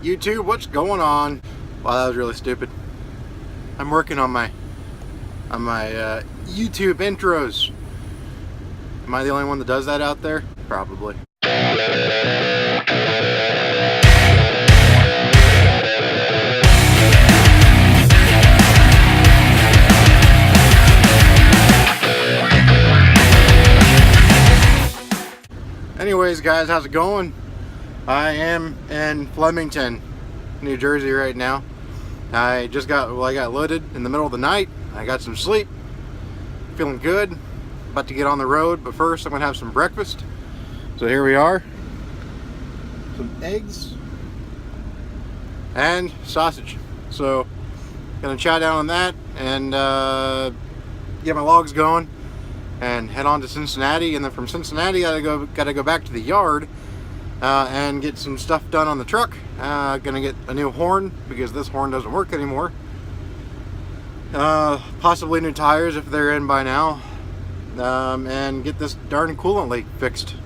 YouTube, what's going on? Wow, that was really stupid. I'm working on my YouTube intros. Am I the only one that does that out there? Probably. Anyways, guys, how's it going? I am in Flemington, New Jersey right now. I got loaded in the middle of the night. I got some sleep. Feeling good. About to get on the road, but first I'm gonna have some breakfast. So here we are. Some eggs and sausage. So gonna chow down on that and get my logs going and head on to Cincinnati, and then from Cincinnati gotta go back to the yard and get some stuff done on the truck. Gonna get a new horn because this horn doesn't work anymore. Possibly new tires if they're in by now, and get this darn coolant leak fixed.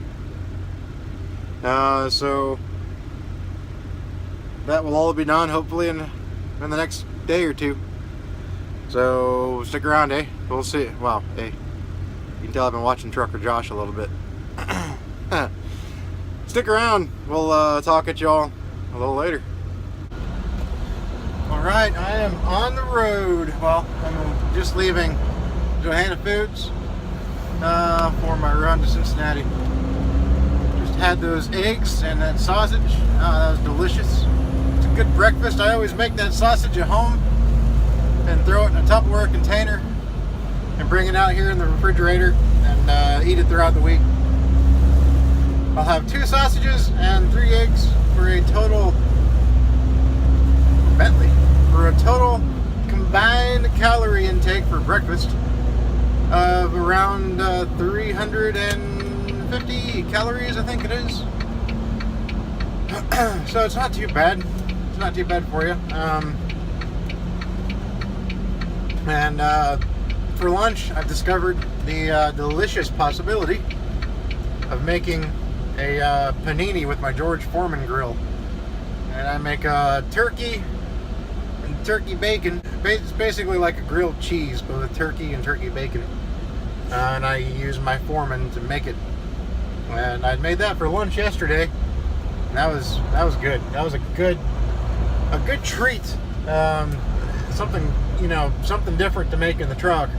So that will all be done hopefully in the next day or two. So stick around, eh? We'll see. Wow, hey. You can tell I've been watching Trucker Josh a little bit. Stick around. We'll talk at y'all a little later. Alright, I am on the road. Well, I'm just leaving Johanna Foods for my run to Cincinnati. Just had those eggs and that sausage. That was delicious. It's a good breakfast. I always make that sausage at home and throw it in a Tupperware container and bring it out here in the refrigerator and eat it throughout the week. I'll have 2 sausages and 3 eggs for a total combined calorie intake for breakfast of around 350 calories, I think it is. So it's not too bad. It's not too bad for you. For lunch, I've discovered the delicious possibility of making a panini with my George Foreman grill. And I make turkey and turkey bacon. It's basically like a grilled cheese, but with turkey and turkey bacon. And I use my Foreman to make it. And I made that for lunch yesterday. And that was good. That was a good treat. Something different to make in the truck.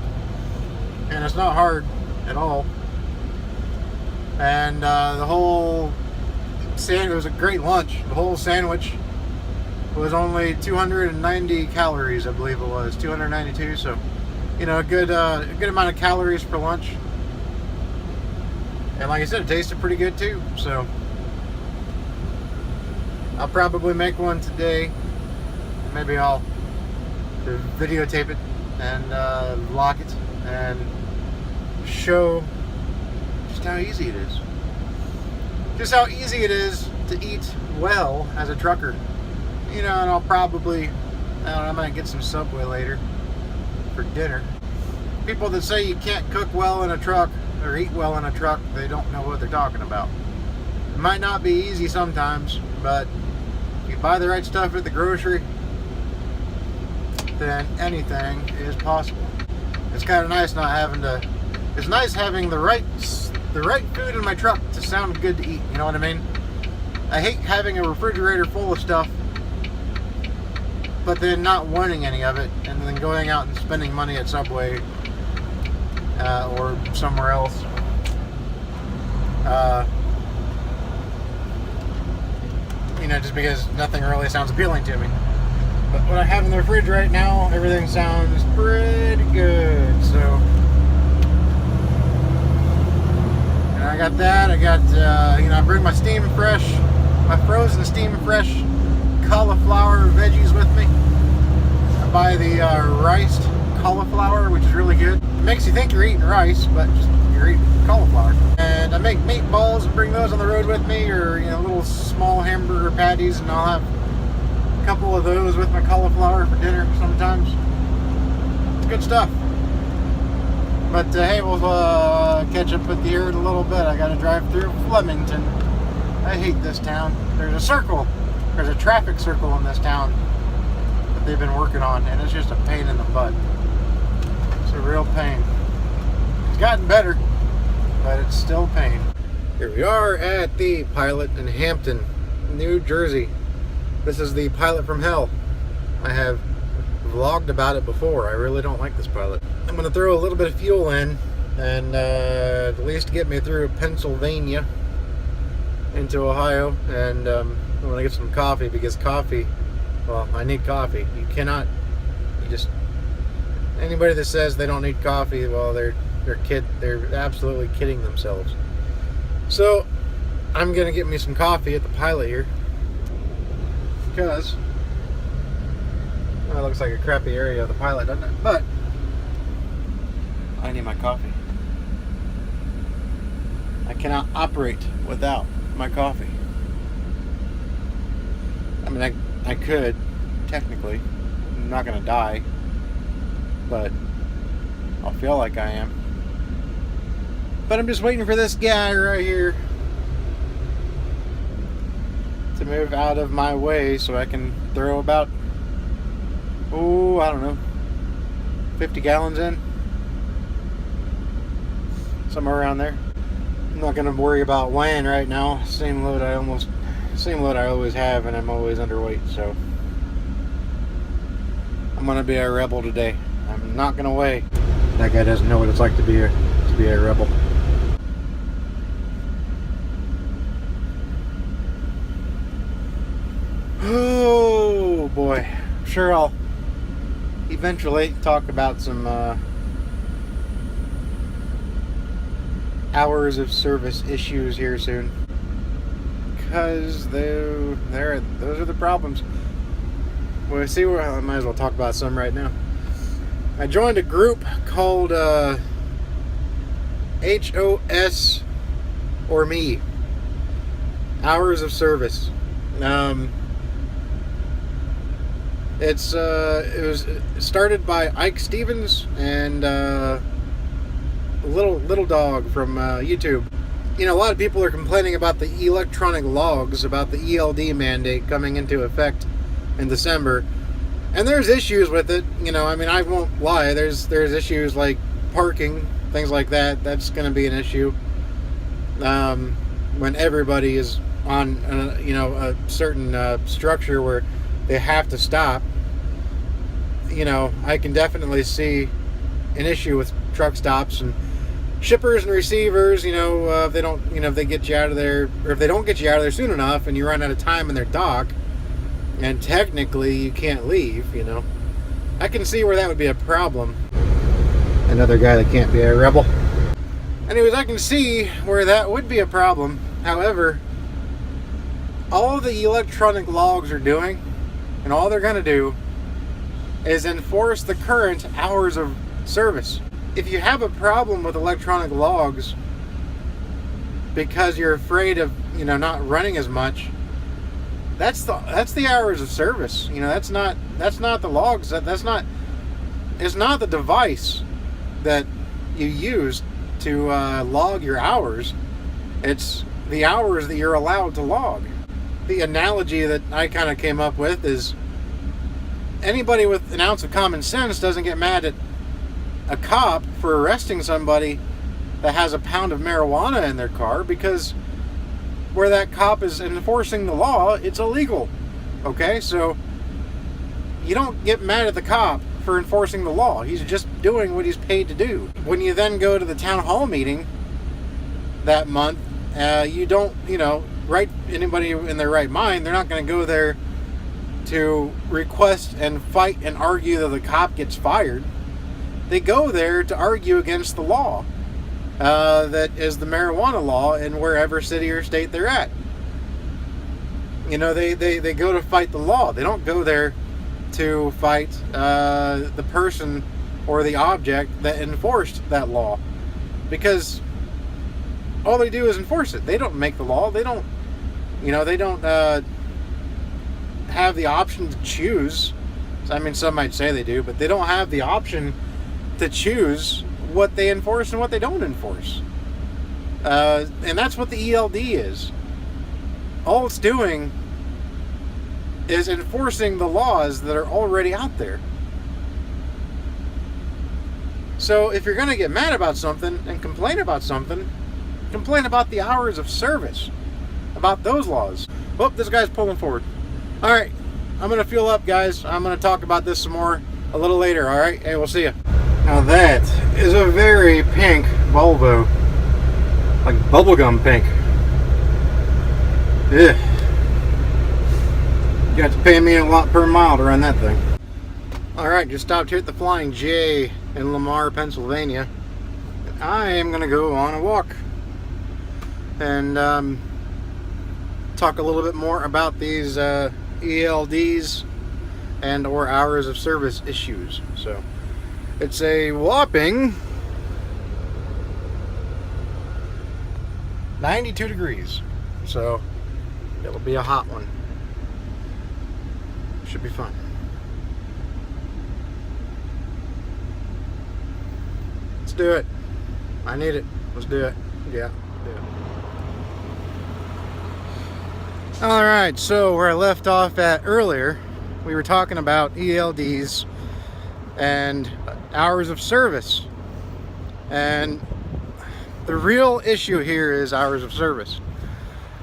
And it's not hard at all. And the whole sandwich, it was a great lunch. The whole sandwich was only 290 calories, I believe it was, 292. So, a good amount of calories for lunch. And like I said, it tasted pretty good too. So, I'll probably make one today. Maybe I'll videotape it and vlog it and show just how easy it is. Just how easy it is to eat well as a trucker. And I'll probably, I might get some Subway later for dinner. People that say you can't cook well in a truck or eat well in a truck, they don't know what they're talking about. It might not be easy sometimes, but if you buy the right stuff at the grocery, then anything is possible. It's kind of nice not having to. It's nice having the right food in my truck to sound good to eat. You know what I mean? I hate having a refrigerator full of stuff, but then not wanting any of it, and then going out and spending money at Subway or somewhere else. Just because nothing really sounds appealing to me. But what I have in the fridge right now, everything sounds pretty good. So, and I got that. I got, I bring my my frozen steam fresh cauliflower veggies with me. I buy the riced cauliflower, which is really good. It makes you think you're eating rice, but just you're eating cauliflower. And I make meatballs and bring those on the road with me, or little small hamburger patties, and I'll have a couple of those with my cauliflower for dinner sometimes. It's good stuff. But hey, we'll catch up with you here in a little bit. I gotta drive through Flemington. I hate this town. There's a circle There's a traffic circle in this town that they've been working on, and it's just a pain in the butt. It's a real pain. It's gotten better, but it's still pain. Here we are at the Pilot in Hampton, New Jersey. This is the Pilot from Hell. I have vlogged about it before. I really don't like this Pilot. I'm going to throw a little bit of fuel in and at least get me through Pennsylvania into Ohio, and I'm going to get some coffee, because coffee, well, I need coffee. Anybody that says they don't need coffee, well, they're absolutely kidding themselves. So I'm going to get me some coffee at the Pilot here, because it looks like a crappy area of the Pilot, doesn't it? But I need my coffee. I cannot operate without my coffee. I mean, I could, technically. I'm not going to die, but I'll feel like I am. But I'm just waiting for this guy right here to move out of my way so I can throw about, I don't know, 50 gallons in. Somewhere around there. I'm not going to worry about weighing right now. Same load I always have, and I'm always underweight, so I'm going to be a rebel today. I'm not going to weigh. That guy doesn't know what it's like to be a rebel. Oh boy. I'm sure I'll eventually talk about some hours of service issues here soon, because those are the problems. Well, see, I might as well talk about some right now. I joined a group called H.O.S. or me, hours of service. It was started by Ike Stevens and Little Dog from YouTube. You know, a lot of people are complaining about the electronic logs, about the ELD mandate coming into effect in December, and there's issues with it. You know, I mean, I won't lie. There's issues like parking, things like that. That's going to be an issue when everybody is on a certain structure where they have to stop. You know, I can definitely see an issue with truck stops and shippers and receivers. If they don't, if they get you out of there, or if they don't get you out of there soon enough and you run out of time in their dock and technically you can't leave, I can see where that would be a problem. Another guy that can't be a rebel. Anyways, I can see where that would be a problem. However, all the electronic logs are doing, and all they're going to do, is enforce the current hours of service. If you have a problem with electronic logs because you're afraid of, not running as much, that's the hours of service. That's not the logs. It's not the device that you use to log your hours. It's the hours that you're allowed to log. The analogy that I kind of came up with is, anybody with an ounce of common sense doesn't get mad at a cop for arresting somebody that has a pound of marijuana in their car, because where that cop is enforcing the law, it's illegal. Okay, so you don't get mad at the cop for enforcing the law. He's just doing what he's paid to do. When you then go to the town hall meeting that month, you don't, right, anybody in their right mind, they're not going to go there to request and fight and argue that the cop gets fired. They go there to argue against the law that is the marijuana law in wherever city or state they're at. They go to fight the law. They don't go there to fight the person or the object that enforced that law, because all they do is enforce it. They don't make the law. They don't have the option to choose. I mean, some might say they do, but they don't have the option to choose what they enforce and what they don't enforce. And that's what the ELD is. All it's doing is enforcing the laws that are already out there. So if you're going to get mad about something and complain about something, complain about the hours of service, about those laws. Oh, this guy's pulling forward. All right, I'm going to fuel up, guys. I'm going to talk about this some more a little later, all right? Hey, we'll see you. Now that is a very pink Volvo. Like bubblegum pink. Yeah. You got to pay me a lot per mile to run that thing. Alright, just stopped here at the Flying J in Lamar, Pennsylvania. I am going to go on a walk and talk a little bit more about these ELDs and or hours of service issues. So it's a whopping 92 degrees. So it'll be a hot one. Should be fun. Let's do it. I need it. Let's do it. Yeah, do it. Alright, so where I left off at earlier, we were talking about ELDs and hours of service. And the real issue here is hours of service.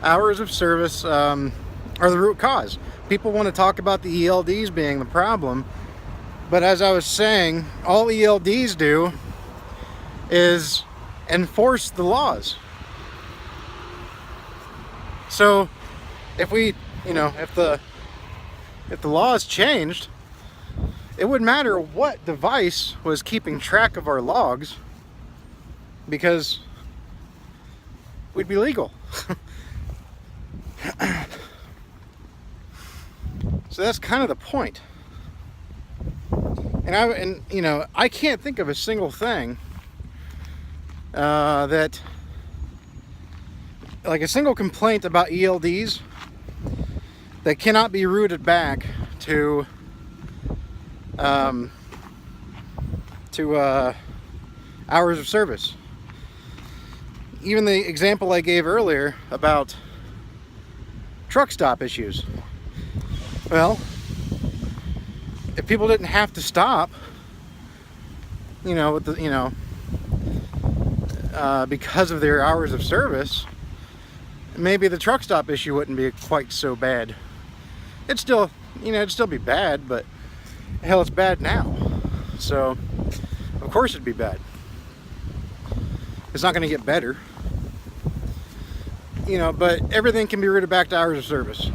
Hours of service are the root cause. People want to talk about the ELDs being the problem, but as I was saying, all ELDs do is enforce the laws. So if we, if the laws changed, it wouldn't matter what device was keeping track of our logs, because we'd be legal. So that's kind of the point. And I can't think of a single thing that, like a single complaint about ELDs that cannot be rooted back to hours of service. Even the example I gave earlier about truck stop issues. Well, if people didn't have to stop, with the, because of their hours of service, maybe the truck stop issue wouldn't be quite so bad. It'd still be bad, but hell, it's bad now. So, of course it'd be bad. It's not going to get better. But everything can be rooted back to hours of service.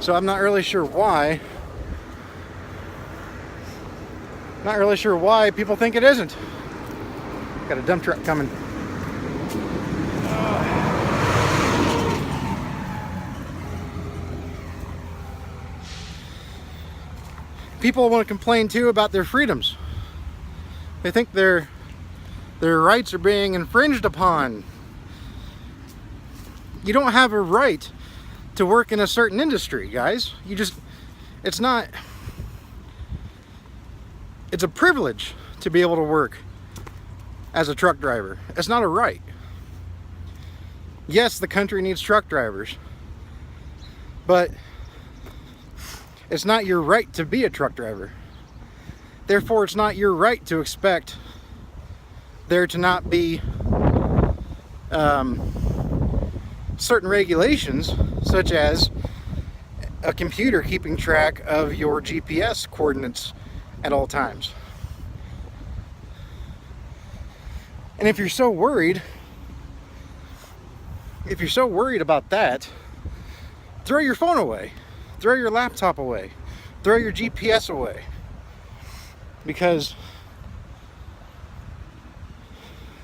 So I'm not really sure why. Not really sure why people think it isn't. Got a dump truck coming. People want to complain too about their freedoms. They think their rights are being infringed upon. You don't have a right to work in a certain industry, guys. It's a privilege to be able to work as a truck driver. It's not a right. Yes, the country needs truck drivers, but it's not your right to be a truck driver. Therefore, it's not your right to expect there to not be certain regulations, such as a computer keeping track of your GPS coordinates at all times. And if you're so worried about that, throw your phone away, throw your laptop away, throw your GPS away, because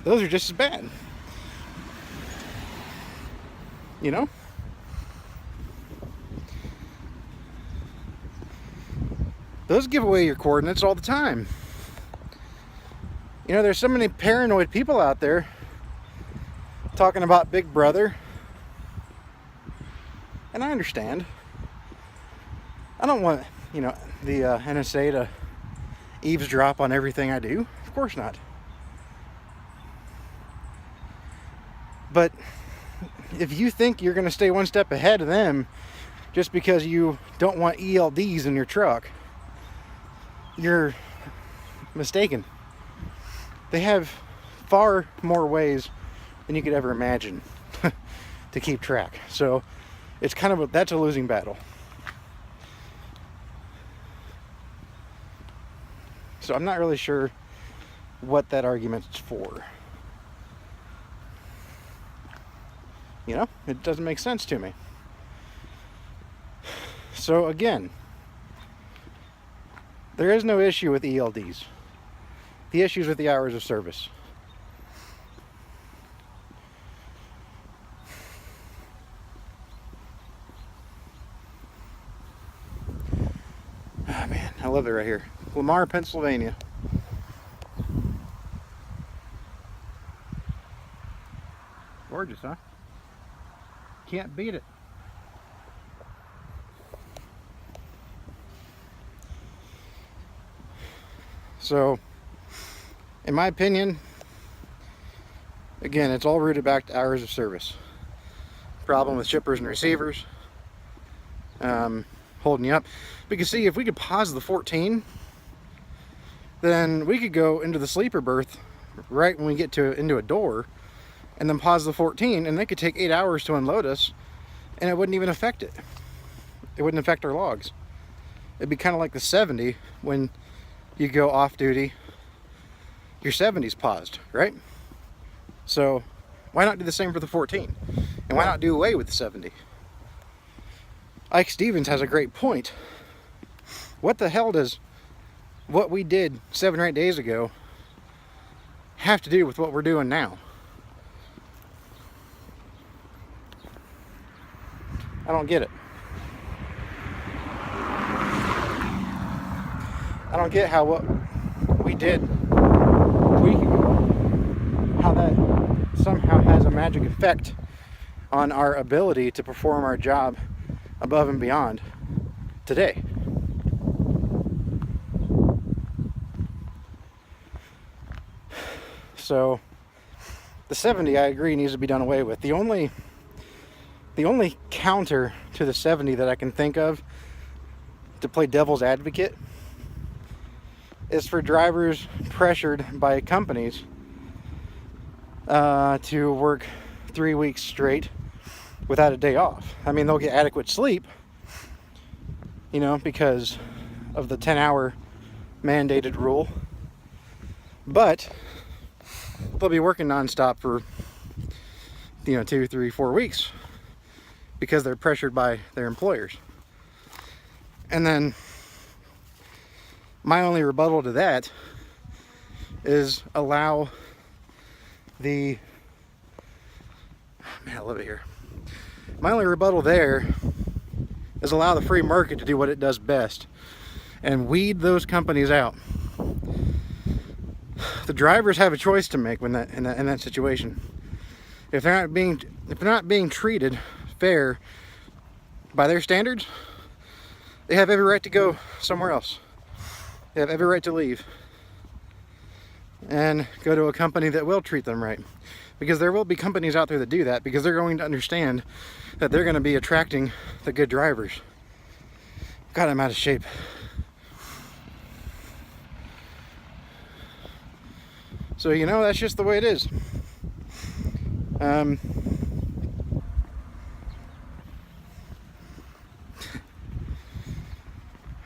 those are just as bad. Those give away your coordinates all the time. There's so many paranoid people out there talking about Big Brother. And I understand. I don't want, the NSA to eavesdrop on everything I do. Of course not. But, if you think you're going to stay one step ahead of them just because you don't want ELDs in your truck, you're mistaken. They have far more ways than you could ever imagine to keep track. So it's kind of that's a losing battle. So I'm not really sure what that argument's for. You know, it doesn't make sense to me. So again, there is no issue with ELDs. The issue is with the hours of service. Oh man, I love it right here. Lamar, Pennsylvania. Gorgeous, huh? Can't beat it. So, in my opinion, again, it's all rooted back to hours of service. Problem with shippers and receivers holding you up. Because see, if we could pause the 14, then we could go into the sleeper berth right when we get into a door, and then pause the 14, and they could take 8 hours to unload us, and it wouldn't even affect it. It wouldn't affect our logs. It'd be kind of like the 70 when you go off duty, your 70's paused, right? So why not do the same for the 14? And why not do away with the 70? Ike Stevens has a great point. What the hell does what we did 7 or 8 days ago have to do with what we're doing now? I don't get it. I don't get how what we did a week ago, how that somehow has a magic effect on our ability to perform our job above and beyond today. So the 70, I agree, needs to be done away with. The only counter to the 70 that I can think of to play devil's advocate is for drivers pressured by companies to work 3 weeks straight without a day off. I mean, they'll get adequate sleep, you know, because of the 10-hour mandated rule, but they'll be working nonstop for, 2, 3, 4 weeks because they're pressured by their employers. And then my only rebuttal to that is allow the... Man, I love it here. My only rebuttal there is allow the free market to do what it does best and weed those companies out. The drivers have a choice to make when in that situation. If they're not being treated fair by their standards, they have every right to go somewhere else. They have every right to leave and go to a company that will treat them right. Because there will be companies out there that do that, because they're going to understand that they're going to be attracting the good drivers. God, I'm out of shape. So, that's just the way it is.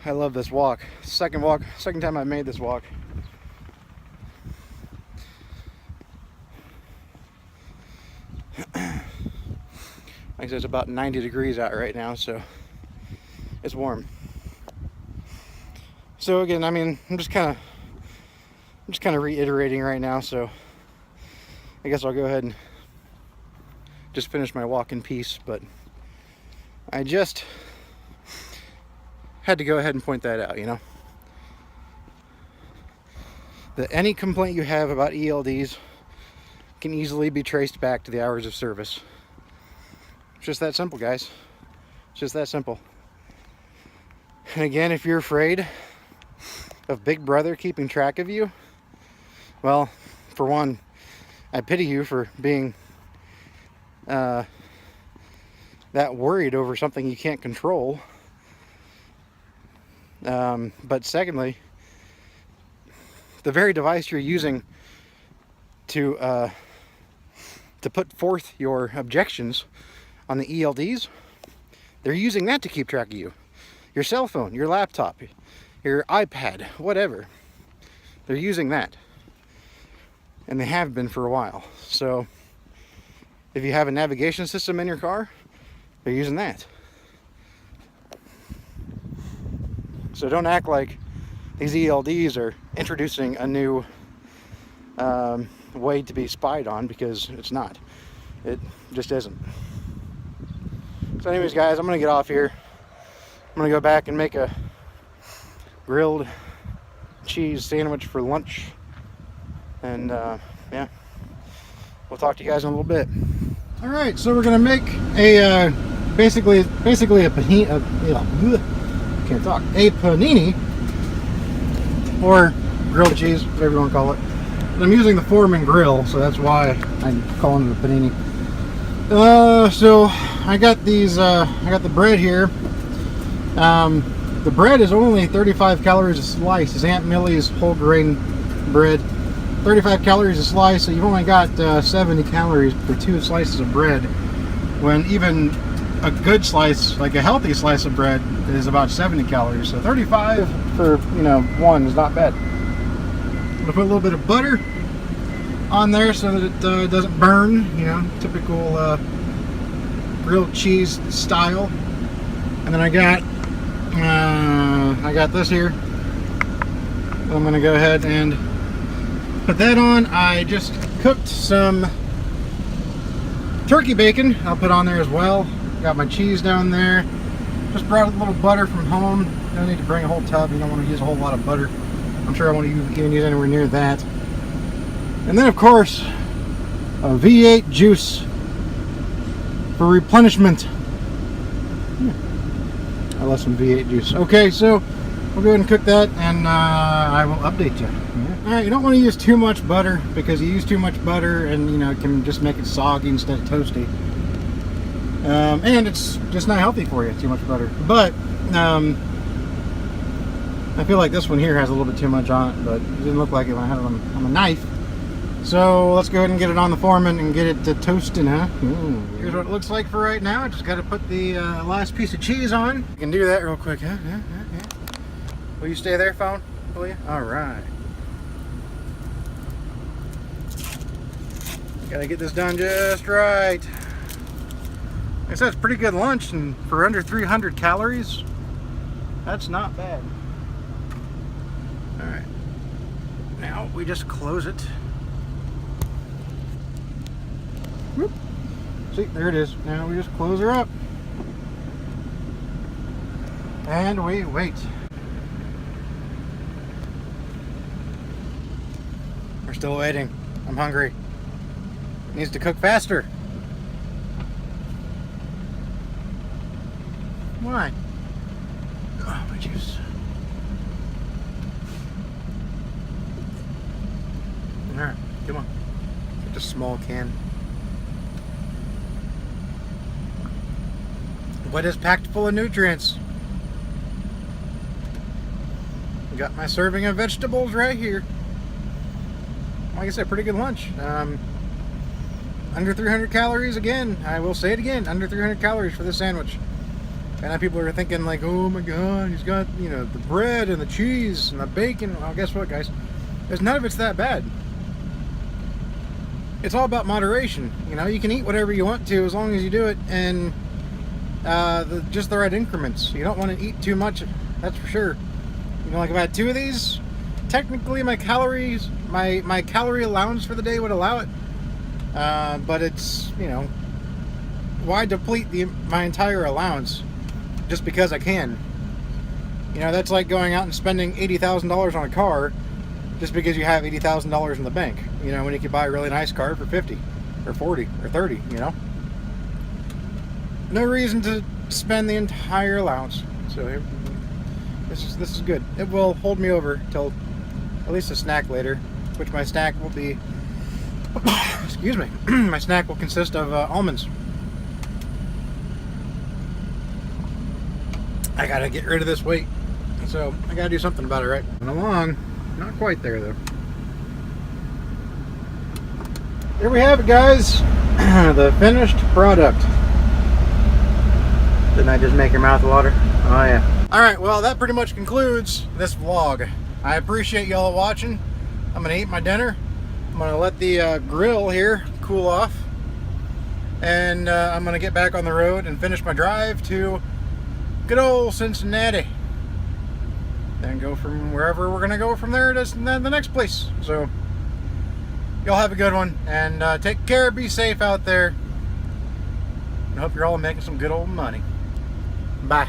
I love this walk. Second time I've made this walk. Like I said, it's about 90 degrees out right now, so it's warm. So again, I mean, I'm just kind of reiterating right now, so I guess I'll go ahead and just finish my walk in peace, but I just had to go ahead and point that out, that any complaint you have about ELDs can easily be traced back to the hours of service. It's just that simple, guys. It's just that simple. And again, if you're afraid of Big Brother keeping track of you, well, for one, I pity you for being that worried over something you can't control. But secondly, the very device you're using to put forth your objections on the ELDs, they're using that to keep track of you. Your cell phone, your laptop, your iPad, whatever. They're using that. And they have been for a while. So if you have a navigation system in your car, they're using that. So don't act like these ELDs are introducing a new way to be spied on, because it's not. It just isn't. So anyways, guys, I'm gonna get off here. I'm gonna go back and make a grilled cheese sandwich for lunch, and yeah, we'll talk to you guys in a little bit. All right, so we're gonna make a basically a panini. Can't talk. A panini, or grilled cheese, whatever you want to call it. And I'm using the Foreman grill, so that's why I'm calling it a panini. So I got these. I got the bread here. The bread is only 35 calories a slice. It's Aunt Millie's whole grain bread. 35 calories a slice, so you've only got 70 calories for 2 slices of bread. When even a good slice, like a healthy slice of bread, is about 70 calories. So 35 for, you know, one is not bad. I'm gonna put a little bit of butter on there so that it doesn't burn, you know, typical grilled cheese style. And then I got this here. I'm gonna go ahead and put that on. I just cooked some turkey bacon. I'll put on there as well. Got my cheese down there. Just brought a little butter from home. You don't need to bring a whole tub. You don't want to use a whole lot of butter. I'm sure I won't even use anywhere near that. And then, of course, a V8 juice for replenishment. I love some V8 juice. Okay, so we'll go ahead and cook that, and I will update you. Yeah. All right, you don't want to use too much butter, because you use too much butter and, you know, it can just make it soggy instead of toasty. And it's just not healthy for you, too much butter. But I feel like this one here has a little bit too much on it, but it didn't look like it when I had it on the knife. So let's go ahead and get it on the Foreman and get it toasting, huh? Ooh. Here's what it looks like for right now. I just got to put the last piece of cheese on. You can do that real quick, huh? Yeah. Will you stay there, phone? Will you? All right. Gotta get this done just right. Like I said, it's pretty good lunch, and for under 300 calories, that's not bad. All right. Now we just close it. Whoop. See, there it is. Now we just close her up. And we wait. We're still waiting. I'm hungry. It needs to cook faster. Why? Oh, my juice. Alright, come on. Get the small can. What is packed full of nutrients? Got my serving of vegetables right here. Like I said, pretty good lunch. Under 300 calories again. I will say it again. Under 300 calories for this sandwich. And now people are thinking like, oh my god, he's got, you know, the bread and the cheese and the bacon. Well, guess what, guys? There's none of it's that bad. It's all about moderation. You know, you can eat whatever you want to as long as you do it in just the right increments. You don't want to eat too much, that's for sure. You know, like if I had 2 of these, technically my calories, my calorie allowance for the day would allow it. But it's, you know, why deplete my entire allowance just because I can? You know, that's like going out and spending $80,000 on a car just because you have $80,000 in the bank. You know, when you could buy a really nice car for 50 or 40 or 30, you know? No reason to spend the entire allowance. So here, this is good. It will hold me over till at least a snack later, which my snack will be excuse me, my snack will consist of almonds. I gotta get rid of this weight. So I gotta do something about it, right? And along, not quite there though. Here we have it, guys. The finished product. Didn't I just make your mouth water? Oh yeah. Alright, well that pretty much concludes this vlog. I appreciate y'all watching. I'm gonna eat my dinner. I'm gonna let the grill here cool off. And I'm gonna get back on the road and finish my drive to good old Cincinnati. Then go from wherever we're gonna go from there to the next place. So y'all have a good one, and take care, be safe out there. I hope you're all making some good old money. Bye.